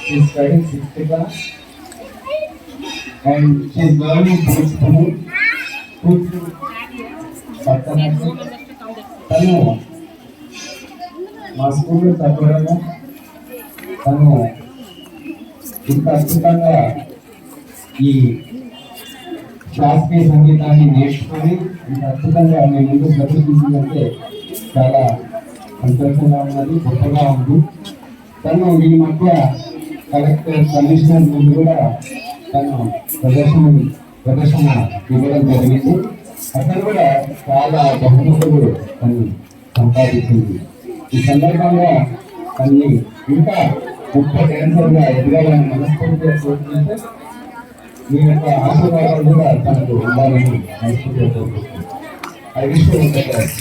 She's studying sixth class and she's learning Bhojpuri, Bharatanatyam. తను మా స్కూల్లో చదవడము, తను ఇంత అద్భుతంగా ఈ శాస్త్రీయ సంగీతాన్ని నేర్చుకొని ఇంత అద్భుతంగా మీ ముందు ప్రదర్శించిందంటే చాలా సంతోషంగా ఉన్నది, గొప్పగా ఉంది. తను ఈ మధ్య కలెక్టర్ కమిషనర్ ముందు కూడా తను ప్రదర్శన ఇవ్వడం జరిగింది. అతను కూడా చాలా బహుమతులు తను సంపాదించింది. ఈ సందర్భంగా తన్ని ఇంకా గొప్ప డాన్సర్గా ఎదగాలని మనస్ఫూర్తిగా కోరుకుంటే మీ యొక్క ఆశీర్వాదాలు కూడా తనకు ఉండాలని మనస్ఫూర్తిగా కోరుకుంటున్నాను. I wish you all the best.